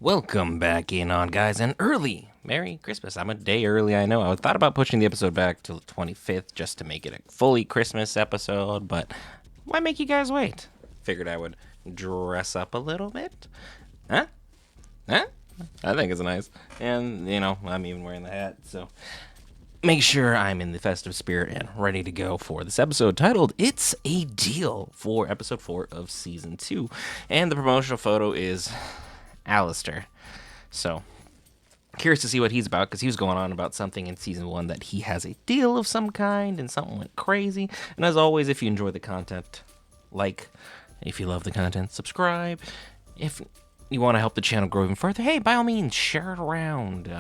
Welcome back in on, guys, and early Merry Christmas. I'm a day early, I know. I thought about pushing the episode back to the 25th just to make it a fully Christmas episode, but why make you guys wait? Figured I would dress up a little bit. Huh? I think it's nice. And, you know, I'm even wearing the hat, so make sure I'm in the festive spirit and ready to go for this episode titled It's a Deal for episode 4 of season 2. And the promotional photo is Alastor. So, curious to see what he's about, because he was going on about something in season 1 that he has a deal of some kind and something went crazy. And as always, if you enjoy the content, like. If you love the content, subscribe. If you want to help the channel grow even further, hey, by all means, share it around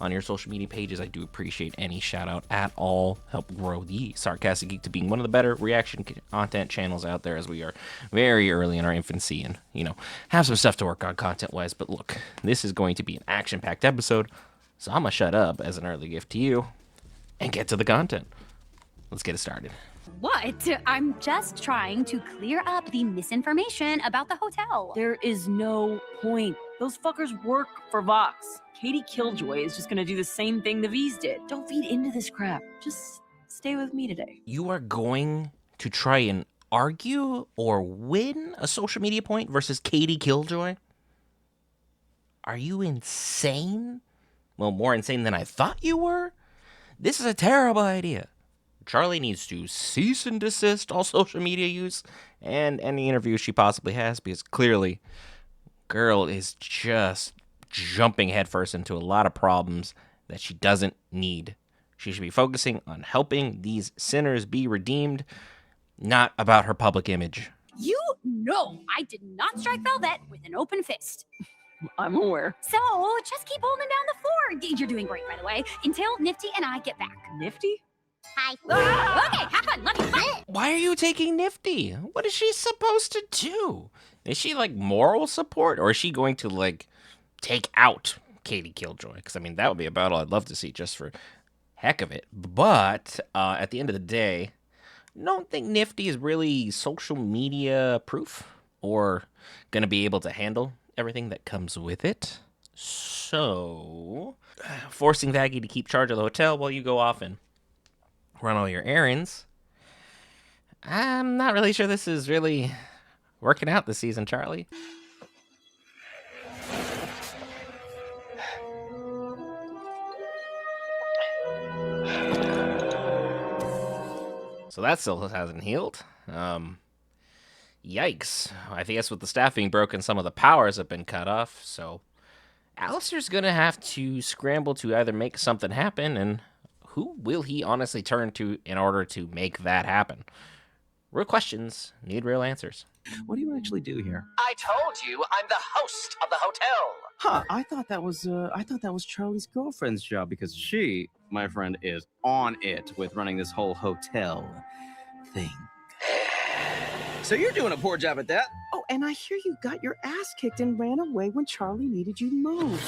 on your social media pages. I do appreciate any shout out at all. Help grow the Sarcastic Geek to being one of the better reaction content channels out there, as we are very early in our infancy and, you know, have some stuff to work on content-wise. But look, this is going to be an action-packed episode, so I'm going to shut up as an early gift to you and get to the content. Let's get it started. What? I'm just trying to clear up the misinformation about the hotel. There is no point. Those fuckers work for Vox. Katie Killjoy is just gonna do the same thing the V's did. Don't feed into this crap. Just stay with me today. You are going to try and argue or win a social media point versus Katie Killjoy? Are you insane? Well, more insane than I thought you were? This is a terrible idea. Charlie needs to cease and desist all social media use and any interviews she possibly has, because clearly, girl is just jumping headfirst into a lot of problems that she doesn't need. She should be focusing on helping these sinners be redeemed, not about her public image. You know I did not strike Velvet with an open fist. I'm aware. So just keep holding down the fort. You're doing great, by the way, until Nifty and I get back. Nifty? Hi. Okay, have fun. Love you. Bye. Why are you taking Nifty? What is she supposed to do? Is she, like, moral support? Or is she going to, like, take out Katie Killjoy? Because, I mean, that would be a battle I'd love to see just for heck of it. But at the end of the day, I don't think Nifty is really social media proof or going to be able to handle everything that comes with it. So, forcing Vaggie to keep charge of the hotel while you go off and run all your errands. I'm not really sure this is really working out this season, Charlie. So that still hasn't healed. Yikes. I guess with the staff being broken, some of the powers have been cut off, so Alastor's gonna have to scramble to either make something happen, and who will he honestly turn to in order to make that happen? Real questions need real answers. What do you actually do here? I told you I'm the host of the hotel. Huh, I thought that was Charlie's girlfriend's job, because she, my friend, is on it with running this whole hotel thing. So you're doing a poor job at that. Oh, and I hear you got your ass kicked and ran away when Charlie needed you most.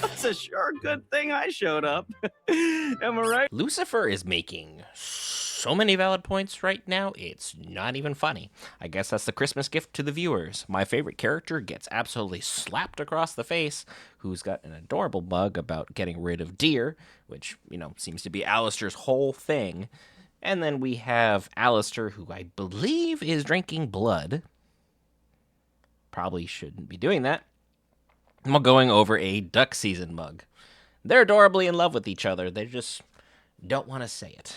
That's a sure good thing I showed up. Am I right? Lucifer is making so many valid points right now, it's not even funny. I guess that's the Christmas gift to the viewers. My favorite character gets absolutely slapped across the face, who's got an adorable bug about getting rid of deer, which, you know, seems to be Alastor's whole thing. And then we have Alastor, who I believe is drinking blood. Probably shouldn't be doing that. While going over a duck season mug. They're adorably in love with each other. They just don't want to say it.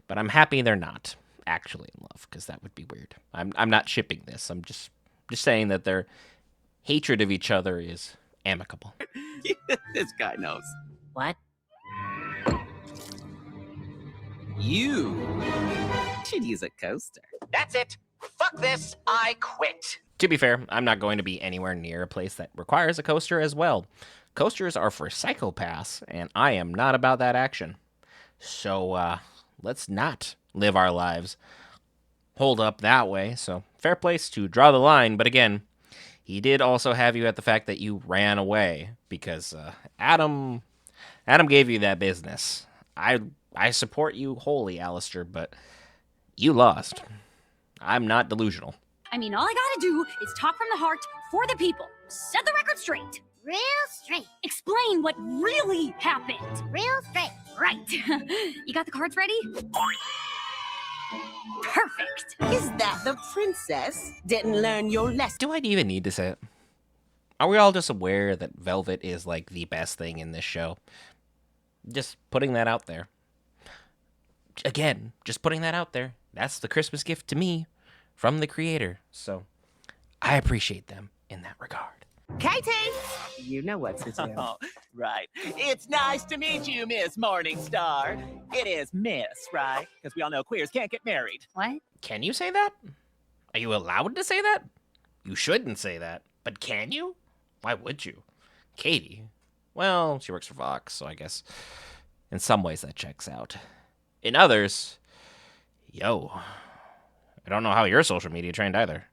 But I'm happy they're not actually in love, because that would be weird. I'm not shipping this. I'm just saying that their hatred of each other is amicable. This guy knows. What? You should use a coaster. That's it. Fuck this. I quit. To be fair, I'm not going to be anywhere near a place that requires a coaster as well. Coasters are for psychopaths, and I am not about that action. So, let's not live our lives hold up that way. So, fair place to draw the line, but again, he did also have you at the fact that you ran away, because Adam gave you that business. I support you wholly, Alastor, but you lost. I'm not delusional. I mean, all I gotta do is talk from the heart, for the people. Set the record straight. Real straight. Explain what really happened. Real straight. Right. You got the cards ready? Perfect. Is that the princess? Didn't learn your lesson. Do I even need to say it? Are we all just aware that Velvet is like the best thing in this show? Just putting that out there. Again, just putting that out there. That's the Christmas gift to me from the creator. So I appreciate them in that regard. Katie! You know what to do. Oh, right. It's nice to meet you, Miss Morningstar. It is Miss, right? Because we all know queers can't get married. What? Can you say that? Are you allowed to say that? You shouldn't say that. But can you? Why would you? Katie. Well, she works for Vox, so I guess in some ways that checks out. In others, yo, I don't know how you're social media trained either.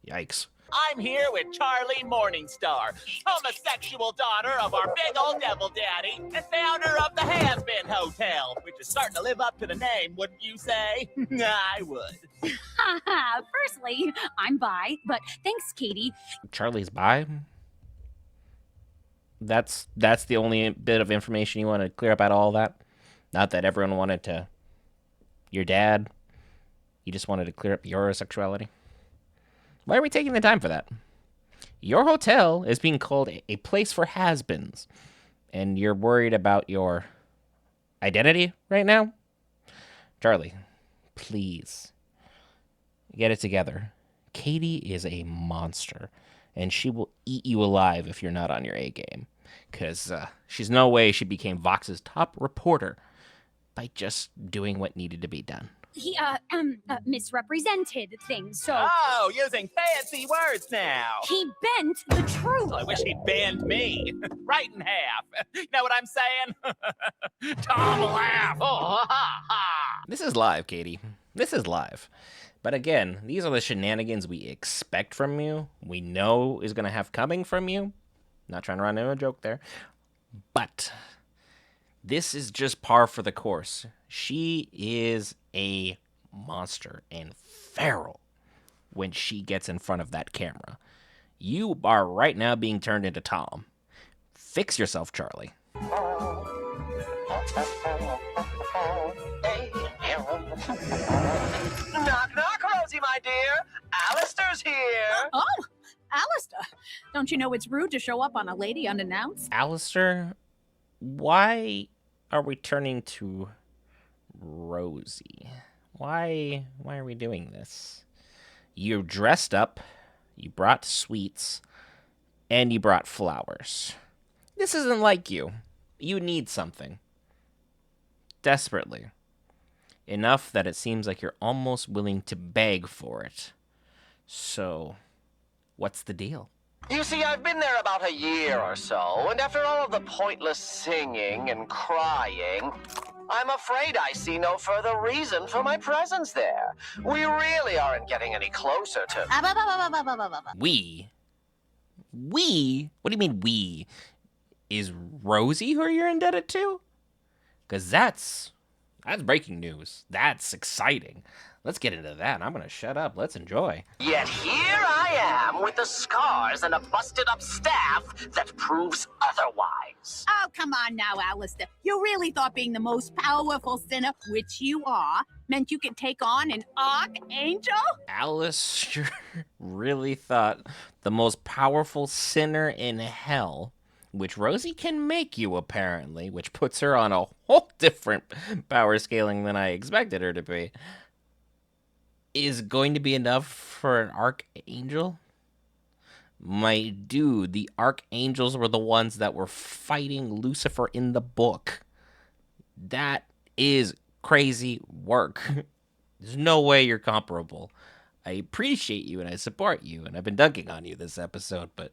Yikes. I'm here with Charlie Morningstar, homosexual daughter of our big old devil daddy and founder of the Has-Been Hotel, which is starting to live up to the name, wouldn't you say? I would. Firstly, I'm bi, but thanks, Katie. Charlie's bi? That's the only bit of information you want to clear up out of all that? Not that everyone wanted to... Your dad? You just wanted to clear up your sexuality? Why are we taking the time for that? Your hotel is being called a place for has-beens, and you're worried about your identity right now? Charlie, please, get it together. Katie is a monster, and she will eat you alive if you're not on your A game, because she's no way she became Vox's top reporter by just doing what needed to be done. He, misrepresented things, so... Oh, using fancy words now. He bent the truth. I wish he'd banned me. Right in half. You know what I'm saying? Tom laugh. Oh, ha, ha. This is live, Katie. This is live. But again, these are the shenanigans we expect from you. We know is going to have coming from you. Not trying to run into a joke there. But this is just par for the course. She is a monster and feral when she gets in front of that camera. You are right now being turned into Tom. Fix yourself, Charlie. Knock, knock, Rosie, my dear. Alastor's here. Oh, Alastor. Don't you know it's rude to show up on a lady unannounced? Alastor, why are we turning to Rosie? Why are we doing this? You dressed up, you brought sweets, and you brought flowers. This isn't like you. You need something. Desperately. Enough that it seems like you're almost willing to beg for it. So, what's the deal? You see, I've been there about a year or so, and after all of the pointless singing and crying, I'm afraid I see no further reason for my presence there. We really aren't getting any closer to... We? What do you mean we? Is Rosie who you're indebted to? Because that's breaking news. That's exciting. Let's get into that. I'm going to shut up. Let's enjoy. Yet here I am with the scars and a busted-up staff that proves otherwise. Oh, come on now, Alastor. You really thought being the most powerful sinner, which you are, meant you could take on an archangel? Alastor really thought the most powerful sinner in hell, which Rosie can make you apparently, which puts her on a whole different power scaling than I expected her to be, is going to be enough for an archangel? My dude, the archangels were the ones that were fighting Lucifer in the book. That is crazy work. There's no way you're comparable. I appreciate you and I support you, and I've been dunking on you this episode, but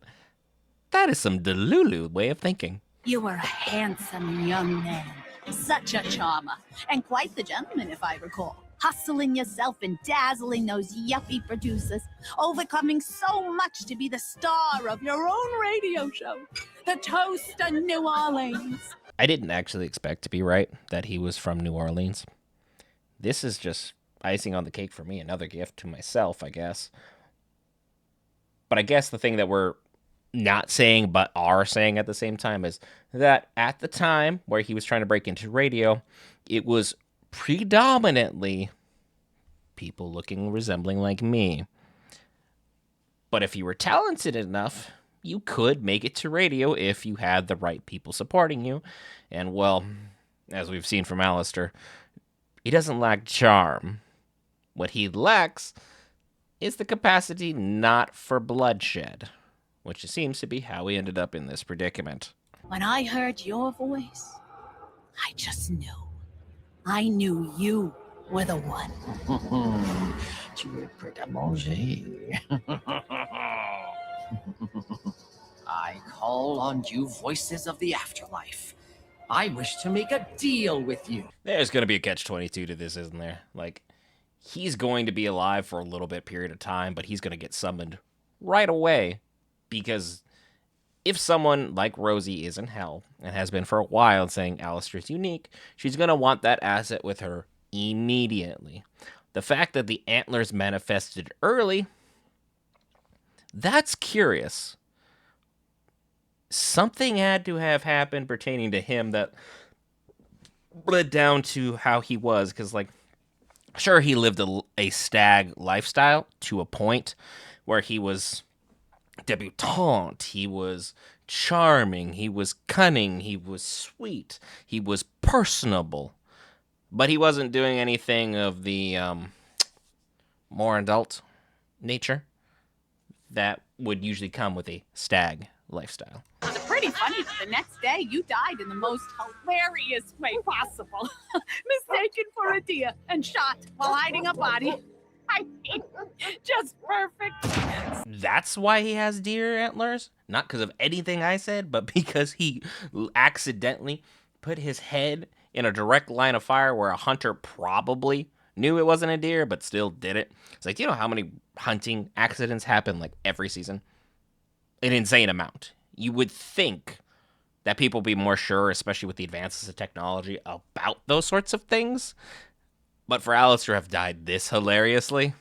that is some Delulu way of thinking. You were a handsome young man, such a charmer, and quite the gentleman, if I recall. Hustling yourself and dazzling those yuppie producers, overcoming so much to be the star of your own radio show, the Toast of New Orleans. I didn't actually expect to be right that he was from New Orleans. This is just icing on the cake for me, another gift to myself, I guess. But I guess the thing that we're not saying but are saying at the same time is that at the time where he was trying to break into radio, it was predominantly people looking resembling like me. But if you were talented enough, you could make it to radio if you had the right people supporting you. And, well, as we've seen from Alastor, he doesn't lack charm. What he lacks is the capacity not for bloodshed, which seems to be how he ended up in this predicament. When I heard your voice, I just knew. I knew you were the one. Tu es prêt à manger. I call on you, voices of the afterlife. I wish to make a deal with you. There's going to be a catch-22 to this, isn't there? Like, he's going to be alive for a little bit period of time, but he's going to get summoned right away. Because if someone like Rosie is in hell, and has been for a while, and saying Alastor's unique, she's going to want that asset with her immediately. The fact that the antlers manifested early, that's curious. Something had to have happened pertaining to him that led down to how he was, because, like, sure, he lived a stag lifestyle to a point where he was debutante, he was charming, he was cunning, he was sweet, he was personable, but he wasn't doing anything of the more adult nature that would usually come with a stag lifestyle. It's pretty funny that the next day you died in the most hilarious way possible. Mistaken for a deer and shot while hiding a body. I mean, just perfect. That's why he has deer antlers? Not because of anything I said, but because he accidentally put his head in a direct line of fire where a hunter probably knew it wasn't a deer, but still did it. It's like, do you know how many hunting accidents happen like every season? An insane amount. You would think that people would be more sure, especially with the advances of technology, about those sorts of things. But for Alastor to have died this hilariously,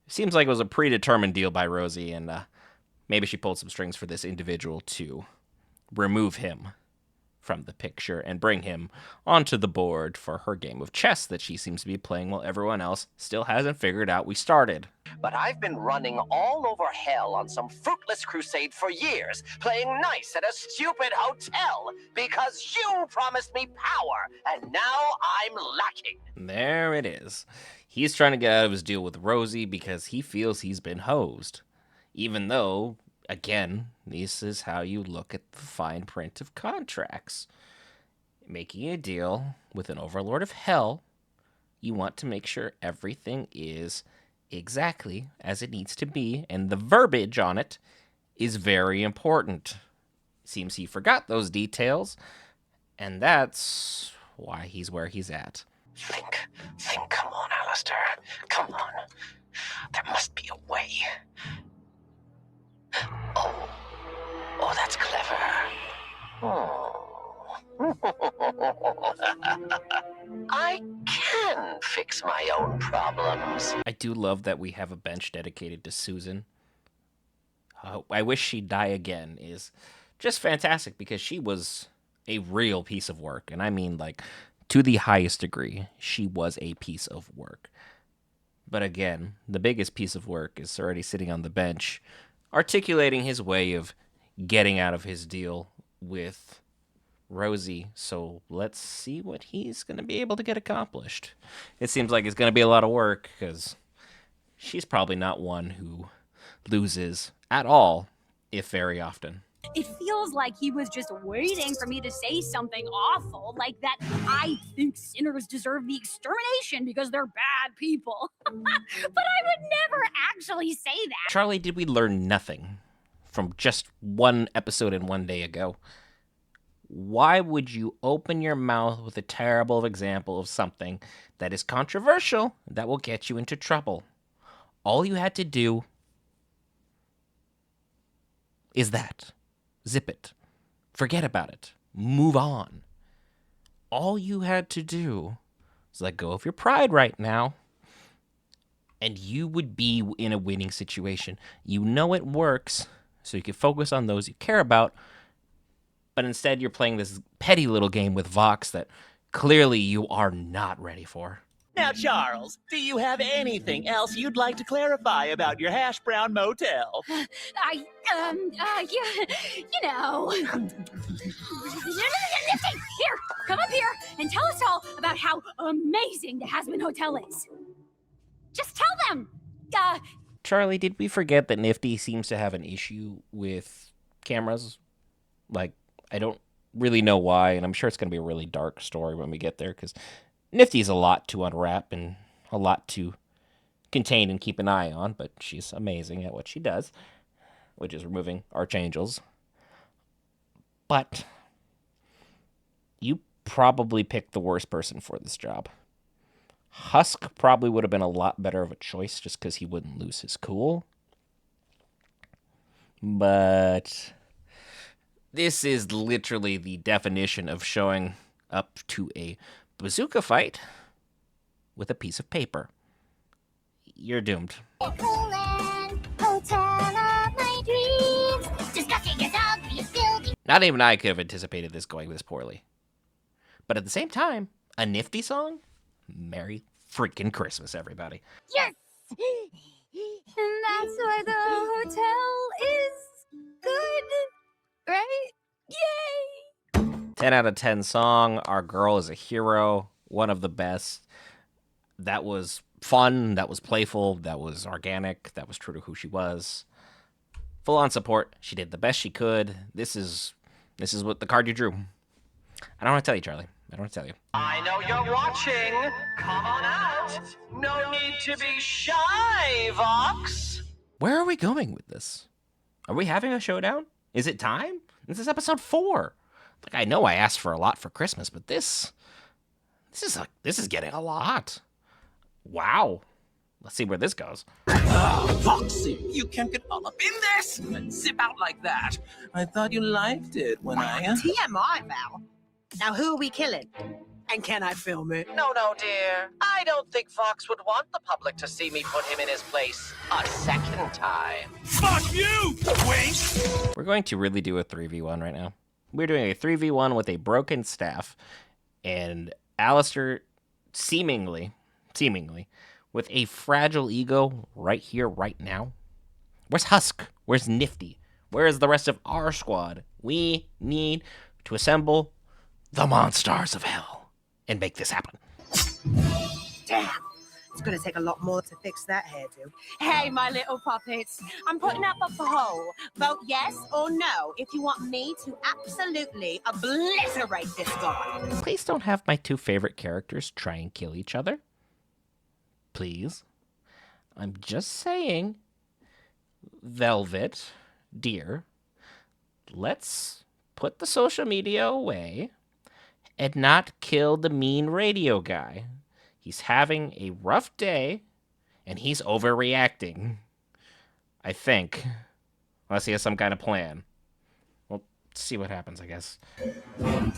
seems like it was a predetermined deal by Rosie, and maybe she pulled some strings for this individual to remove him from the picture and bring him onto the board for her game of chess that she seems to be playing while everyone else still hasn't figured out we started. But I've been running all over hell on some fruitless crusade for years, playing nice at a stupid hotel because you promised me power, and now I'm lacking. There it is. He's trying to get out of his deal with Rosie because he feels he's been hosed. Even though, again, this is how you look at the fine print of contracts. Making a deal with an overlord of hell, you want to make sure everything is exactly as it needs to be, and the verbiage on it is very important. Seems he forgot those details, and that's why he's where he's at. Think, come on, Alastor. Come on. There must be a way. Oh, that's clever. I can fix my own problems. I do love that we have a bench dedicated to Susan. I wish she'd die again is just fantastic because she was a real piece of work. And I mean, like, to the highest degree, she was a piece of work. But again, the biggest piece of work is already sitting on the bench, articulating his way of getting out of his deal with Rosie. So let's see what he's going to be able to get accomplished. It seems like it's going to be a lot of work because she's probably not one who loses at all, if very often. It feels like he was just waiting for me to say something awful, like that I think sinners deserve the extermination because they're bad people. But I would never actually say that. Charlie, did we learn nothing from just one episode and one day ago? Why would you open your mouth with a terrible example of something that is controversial that will get you into trouble? All you had to do is that. Zip it. Forget about it. Move on. All you had to do is let go of your pride right now and you would be in a winning situation. You know it works, so you can focus on those you care about, but instead you're playing this petty little game with Vox that clearly you are not ready for. Now, Charles, do you have anything else you'd like to clarify about your hash brown motel? Yeah, you know. Nifty, here, come up here and tell us all about how amazing the Hasbin Hotel is. Just tell them. Charlie, did we forget that Nifty seems to have an issue with cameras? Like, I don't really know why, and I'm sure it's going to be a really dark story when we get there, because Nifty's a lot to unwrap and a lot to contain and keep an eye on, but she's amazing at what she does, which is removing archangels. But you probably picked the worst person for this job. Husk probably would have been a lot better of a choice just because he wouldn't lose his cool. But this is literally the definition of showing up to a bazooka fight with a piece of paper. You're doomed. Not even I could have anticipated this going this poorly. But at the same time, a Nifty song? Merry freaking Christmas, everybody. Yes! And that's why the hotel is good, right? Yay! 10 out of 10 song. Our girl is a hero. One of the best. That was fun. That was playful. That was organic. That was true to who she was. Full on support. She did the best she could. This is what the card you drew. I don't want to tell you, Charlie. I don't want to tell you. I know you're watching. Come on out. No need to be shy, Vox. Where are we going with this? Are we having a showdown? Is it time? This is episode 4. Like, I know I asked for a lot for Christmas, but this is getting a lot. Wow. Let's see where this goes. Foxy, you can't get all up in this and zip out like that. I thought you liked it when I... TMI, Val. Now, who are we killing? And can I film it? No, dear. I don't think Vox would want the public to see me put him in his place a second time. Fuck you, Wink! We're going to really do a 3v1 right now. We're doing a 3v1 with a broken staff, and Alastor seemingly, with a fragile ego right here, right now. Where's Husk? Where's Nifty? Where is the rest of our squad? We need to assemble the Monstars of Hell and make this happen. Damn. It's gonna take a lot more to fix that hairdo. Hey, my little puppets. I'm putting up a poll. Vote yes or no if you want me to absolutely obliterate this guy. Please don't have my two favorite characters try and kill each other. Please. I'm just saying, Velvet, dear, let's put the social media away and not kill the mean radio guy. He's having a rough day, and he's overreacting. I think. Unless he has some kind of plan. We'll see what happens, I guess. Come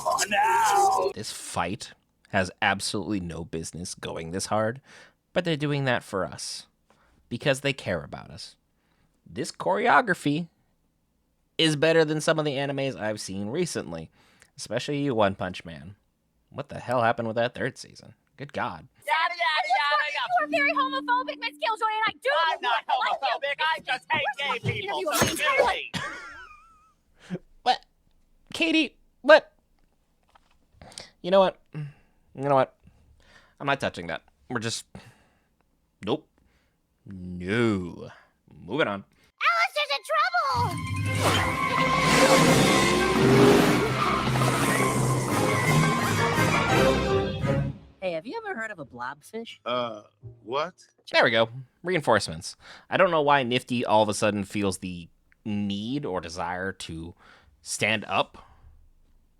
on now! This fight has absolutely no business going this hard, but they're doing that for us. Because they care about us. This choreography is better than some of the animes I've seen recently. Especially One Punch Man. What the hell happened with that third season? Good God. You are very homophobic, Miss Killjoy, and I do I'm not homophobic. I just hate gay people. So sue me. What? Katie, what? You know what? I'm not touching that. We're just... Nope. No. Moving on. Alastor's in trouble! Hey, have you ever heard of a blobfish? What? There we go. Reinforcements. I don't know why Nifty all of a sudden feels the need or desire to stand up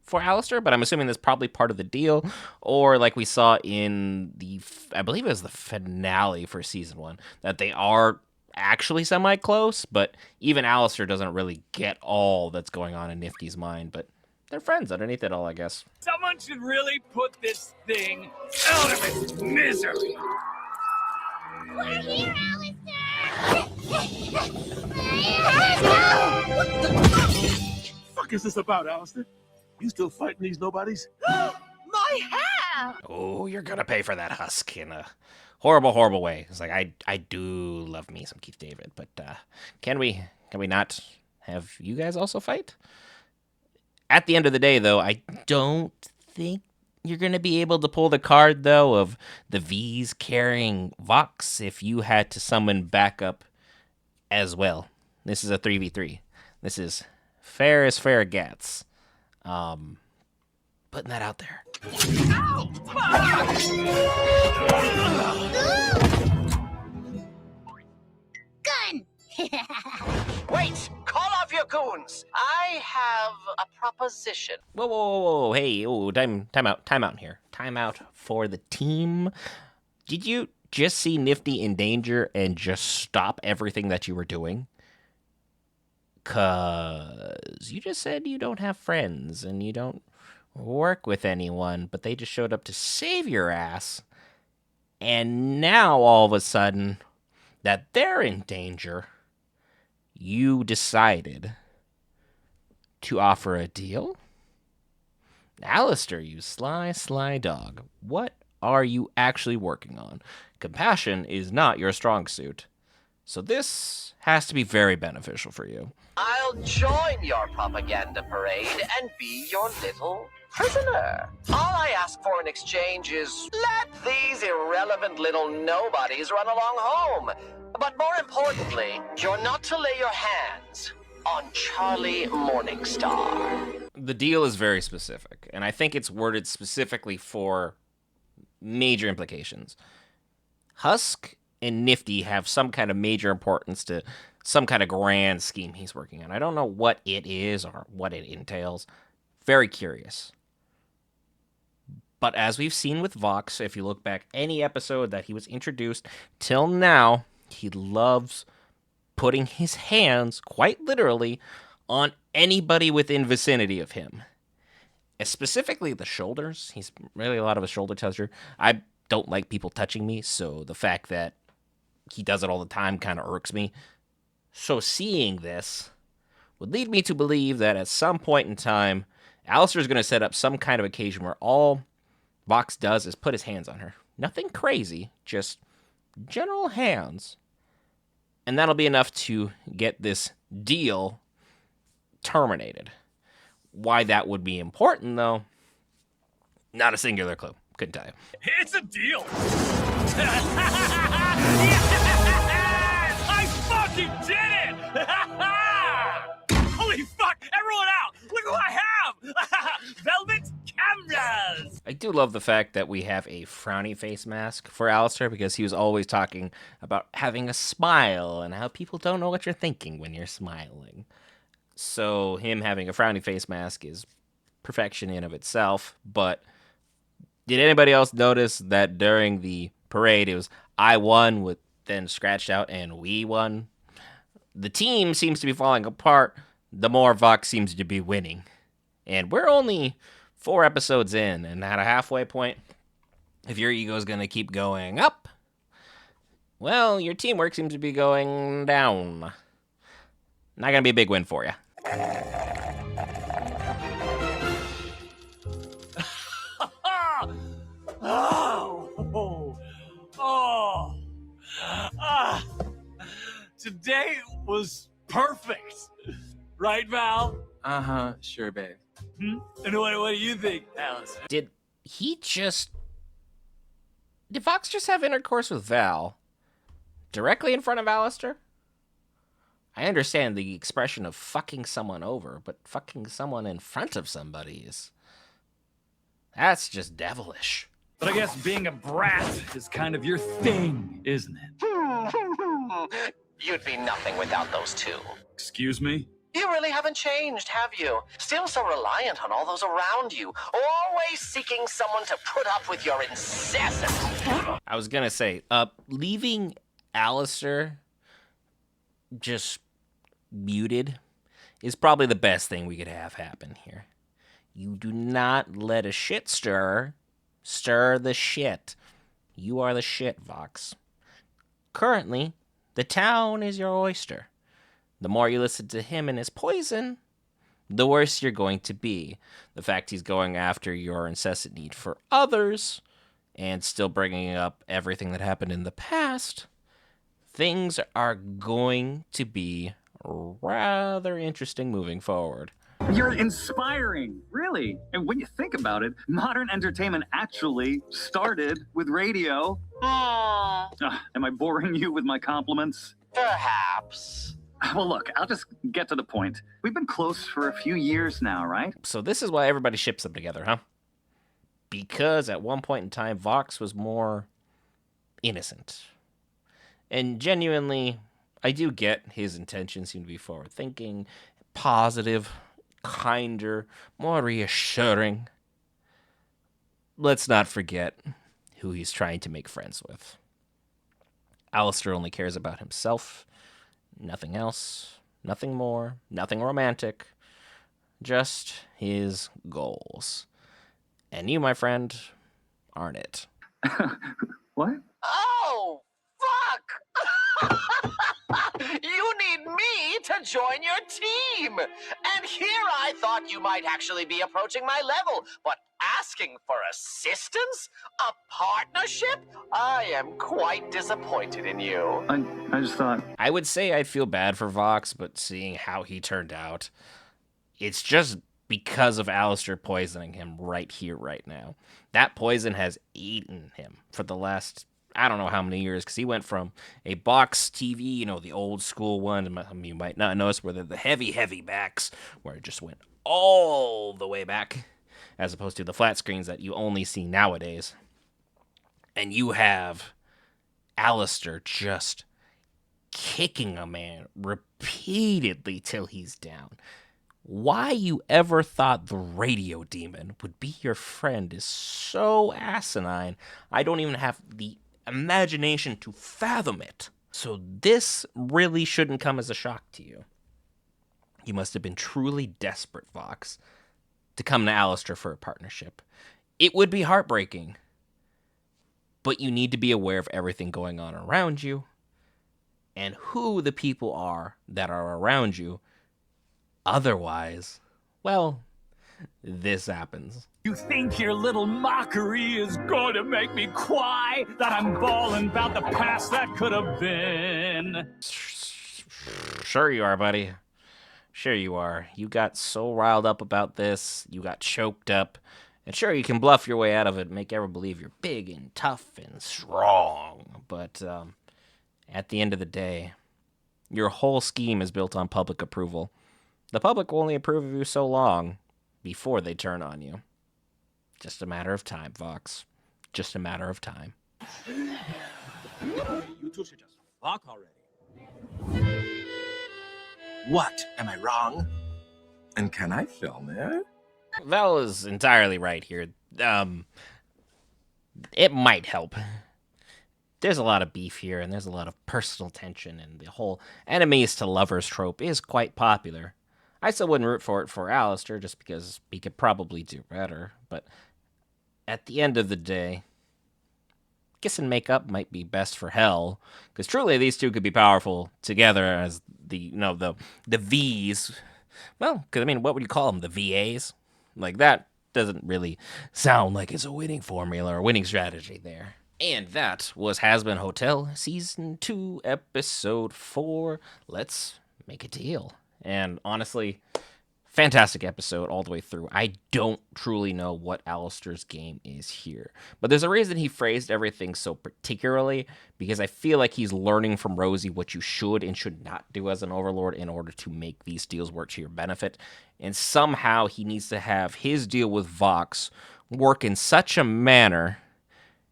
for Alastor, but I'm assuming that's probably part of the deal, or like we saw in the, I believe it was the finale for season 1, that they are actually semi-close, but even Alastor doesn't really get all that's going on in Nifty's mind, but they're friends underneath it all, I guess. Someone should really put this thing out of its misery. We're here, Fuck is this about, Alistair? You still fighting these nobodies? My hair! Oh, you're gonna pay for that, Husk, in a horrible, horrible way. It's like, I do love me some Keith David, but can we not have you guys also fight? At the end of the day, though, I don't think you're going to be able to pull the card, though, of the V's carrying Vox if you had to summon backup as well. This is a 3v3. This is fair as fair gets. Putting that out there. Gun! Wait! Call off your goons! I have a proposition. Whoa, whoa, whoa, whoa. Hey, time out here. Time out for the team. Did you just see Nifty in danger and just stop everything that you were doing? 'Cause you just said you don't have friends and you don't work with anyone, but they just showed up to save your ass. And now, all of a sudden, that they're in danger, you decided to offer a deal? Alastor, you sly dog. What are you actually working on? Compassion is not your strong suit. So this has to be very beneficial for you. I'll join your propaganda parade and be your little prisoner. All I ask for in exchange is let these irrelevant little nobodies run along home. But more importantly, you're not to lay your hands on Charlie Morningstar. The deal is very specific, and I think it's worded specifically for major implications. Husk and Nifty have some kind of major importance to some kind of grand scheme he's working on. I don't know what it is or what it entails. Very curious. But as we've seen with Vox, if you look back any episode that he was introduced till now, he loves putting his hands, quite literally, on anybody within vicinity of him. Specifically the shoulders. He's really a lot of a shoulder toucher. I don't like people touching me, so the fact that he does it all the time kind of irks me. So seeing this would lead me to believe that at some point in time, Alastor is going to set up some kind of occasion where all Vox does is put his hands on her. Nothing crazy, just general hands. And that'll be enough to get this deal terminated. Why that would be important, though, not a singular clue. Couldn't tell you. It's a deal. I fucking did it! Holy fuck! Everyone out! Look who I have! Velvet cameras! I do love the fact that we have a frowny face mask for Alastor because he was always talking about having a smile and how people don't know what you're thinking when you're smiling. So him having a frowny face mask is perfection in of itself, but did anybody else notice that during the parade it was I won with then scratched out and we won? The team seems to be falling apart the more Vox seems to be winning. And we're only 4 episodes in, and at a halfway point, if your ego's going to keep going up, well, your teamwork seems to be going down. Not going to be a big win for you. Today was perfect. Right, Val? Uh-huh, sure, babe. And what do you think, Alice? Did Vox just have intercourse with Val directly in front of Alastor? I understand the expression of fucking someone over, but fucking someone in front of somebody that's just devilish. But I guess being a brat is kind of your thing, isn't it? You'd be nothing without those two. Excuse me? You really haven't changed, have you? Still so reliant on all those around you. Always seeking someone to put up with your incessant... I was gonna say, leaving Alastor just muted is probably the best thing we could have happen here. You do not let a shit stir the shit. You are the shit, Vox. Currently, the town is your oyster. The more you listen to him and his poison, the worse you're going to be. The fact he's going after your incessant need for others and still bringing up everything that happened in the past, things are going to be rather interesting moving forward. You're inspiring, really. And when you think about it, modern entertainment actually started with radio. Am I boring you with my compliments? Perhaps. Well, look, I'll just get to the point. We've been close for a few years now, right? So this is why everybody ships them together, huh? Because at one point in time, Vox was more innocent. And genuinely, I do get his intentions seem to be forward-thinking, positive, kinder, more reassuring. Let's not forget who he's trying to make friends with. Alastor only cares about himself, nothing else, nothing more, nothing romantic, just his goals. And you, my friend, aren't it. What? Oh, fuck! You need me to join your team! And here I thought you might actually be approaching my level, but asking for assistance? A partnership? I am quite disappointed in you. I just thought... I would say I feel bad for Vox, but seeing how he turned out, it's just because of Alastor poisoning him right here, right now. That poison has eaten him for the last, I don't know how many years, because he went from a box TV, you know, the old school one, you might not notice, where they're the heavy backs, where it just went all the way back, as opposed to the flat screens that you only see nowadays. And you have Alastor just kicking a man repeatedly till he's down. Why you ever thought the radio demon would be your friend is so asinine, I don't even have the imagination to fathom it. So this really shouldn't come as a shock to you. You must have been truly desperate, Vox, to come to Alastor for a partnership. It would be heartbreaking, but you need to be aware of everything going on around you and who the people are that are around you. Otherwise, well, this happens. You think your little mockery is going to make me cry? That I'm bawling about the past that could have been? Sure you are, buddy. Sure you are. You got so riled up about this, you got choked up, and sure, you can bluff your way out of it and make everyone believe you're big and tough and strong, but at the end of the day, your whole scheme is built on public approval. The public will only approve of you so long before they turn on you. Just a matter of time, Vox. Just a matter of time. You two should just fuck already. What? Am I wrong? And can I film it? Val is entirely right here. It might help. There's a lot of beef here, and there's a lot of personal tension, and the whole enemies to lovers trope is quite popular. I still wouldn't root for it for Alastor, just because he could probably do better, but at the end of the day, kiss and make up might be best for hell, because truly these two could be powerful together as the Vs. Well, because, I mean, what would you call them? The VAs? Like, that doesn't really sound like it's a winning formula or winning strategy there. And that was Has-Been Hotel, Season 2, Episode 4. Let's make a deal. And honestly, fantastic episode all the way through. I don't truly know what Alastor's game is here. But there's a reason he phrased everything so particularly, because I feel like he's learning from Rosie what you should and should not do as an overlord in order to make these deals work to your benefit. And somehow he needs to have his deal with Vox work in such a manner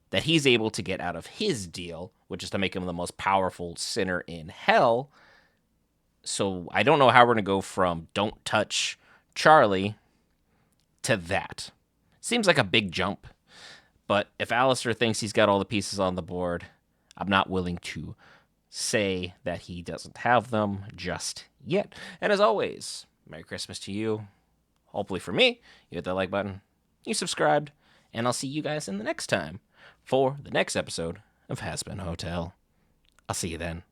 that he's able to get out of his deal, which is to make him the most powerful sinner in hell. So I don't know how we're going to go from don't touch Charlie to that. Seems like a big jump. But if Alastor thinks he's got all the pieces on the board, I'm not willing to say that he doesn't have them just yet. And as always, Merry Christmas to you. Hopefully for me, you hit that like button, you subscribed, and I'll see you guys in the next time for the next episode of Has Been Hotel. I'll see you then.